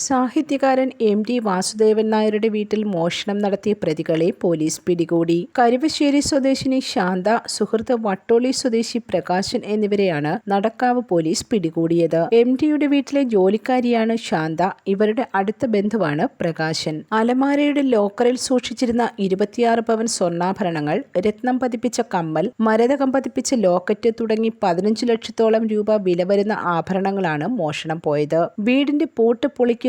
സാഹിത്യകാരൻ MD വാസുദേവൻ നായരുടെ വീട്ടിൽ മോഷണം നടത്തിയ പ്രതികളെ പോലീസ് പിടികൂടി. കരുവശ്ശേരി സ്വദേശിനി ശാന്ത, സുഹൃത്ത് വട്ടോളി സ്വദേശി പ്രകാശൻ എന്നിവരെയാണ് നടക്കാവ് പോലീസ് പിടികൂടിയത്. MDയുടെ വീട്ടിലെ ജോലിക്കാരിയാണ് ശാന്ത. ഇവരുടെ അടുത്ത ബന്ധുവാണ് പ്രകാശൻ. അലമാരയുടെ ലോക്കറിൽ സൂക്ഷിച്ചിരുന്ന 26 പവൻ സ്വർണ്ണാഭരണങ്ങൾ, രത്നം പതിപ്പിച്ച കമ്മൽ, മരതകം പതിപ്പിച്ച ലോക്കറ്റ് തുടങ്ങി 15 ലക്ഷത്തോളം രൂപ വില വരുന്ന ആഭരണങ്ങളാണ് മോഷണം പോയത്. വീടിന്റെ പൂട്ട് പൊളിക്കുകയോ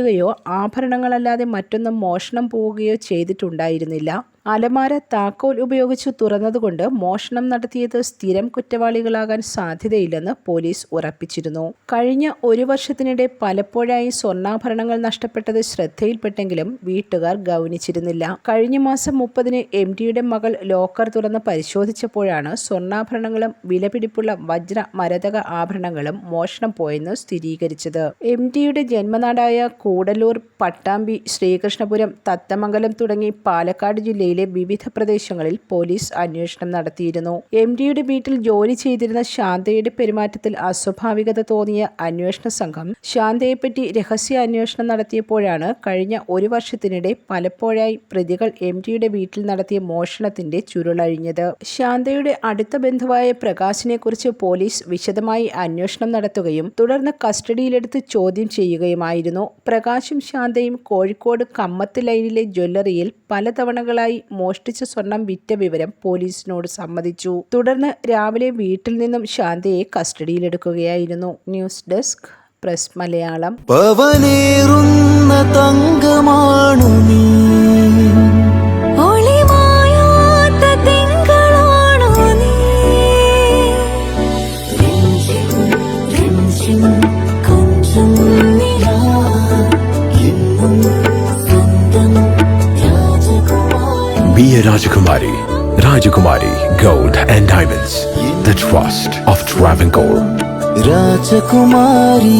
ആഭരണങ്ങളല്ലാതെ മറ്റൊന്നും മോഷണം പോവുകയോ ചെയ്തിട്ടുണ്ടായിരുന്നില്ല. അലമാര താക്കോൽ ഉപയോഗിച്ച് തുറന്നതുകൊണ്ട് മോഷണം നടത്തിയത് സ്ഥിരം കുറ്റവാളികളാകാൻ സാധ്യതയില്ലെന്ന് പോലീസ് ഉറപ്പിച്ചിരുന്നു. കഴിഞ്ഞ ഒരു വർഷത്തിനിടെ പലപ്പോഴായി സ്വർണ്ണാഭരണങ്ങൾ നഷ്ടപ്പെട്ടത് ശ്രദ്ധയിൽപ്പെട്ടെങ്കിലും വീട്ടുകാർ ഗൗനിച്ചിരുന്നില്ല. കഴിഞ്ഞ മാസം 30-ന് MDയുടെ മകൾ ലോക്കർ തുറന്ന് പരിശോധിച്ചപ്പോഴാണ് സ്വർണ്ണാഭരണങ്ങളും വിലപിടിപ്പുള്ള വജ്ര മരതക ആഭരണങ്ങളും മോഷണം പോയെന്ന് സ്ഥിരീകരിച്ചത്. MDയുടെ ജന്മനാടായ കൂടല്ലൂർ, പട്ടാമ്പി, ശ്രീകൃഷ്ണപുരം, തത്തമംഗലം തുടങ്ങി പാലക്കാട് ജില്ലയിലെ വിവിധ പ്രദേശങ്ങളിൽ പോലീസ് അന്വേഷണം നടത്തിയിരുന്നു. MDയുടെ വീട്ടിൽ ജോലി ചെയ്തിരുന്ന ശാന്തയുടെ പെരുമാറ്റത്തിൽ അസ്വാഭാവികത തോന്നിയ അന്വേഷണ സംഘം ശാന്തയെപ്പറ്റി രഹസ്യ അന്വേഷണം നടത്തിയപ്പോഴാണ് കഴിഞ്ഞ ഒരു വർഷത്തിനിടെ പലപ്പോഴായി പ്രതികൾ MDയുടെ വീട്ടിൽ നടത്തിയ മോഷണത്തിന്റെ ചുരുളഴിഞ്ഞത്. ശാന്തയുടെ അടുത്ത ബന്ധുവായ പ്രകാശിനെ കുറിച്ച് പോലീസ് വിശദമായി അന്വേഷണം നടത്തുകയും തുടർന്ന് കസ്റ്റഡിയിലെടുത്ത് ചോദ്യം ചെയ്യുകയുമായിരുന്നു. പ്രകാശും ശാന്തയും കോഴിക്കോട് കമ്മത്ത് ലൈനിലെ ജ്വല്ലറിയിൽ പലതവണകളായി മോഷ്ടിച്ച സ്വർണം വിറ്റ വിവരം പോലീസിനോട് സമ്മതിച്ചു. തുടർന്ന് രാവിലെ വീട്ടിൽ നിന്നും ശാന്തയെ കസ്റ്റഡിയിലെടുക്കുകയായിരുന്നു. News desk press Malayalam. Be a Rajakumari. Rajakumari Gold and Diamonds. The trust of Travancore. Rajakumari.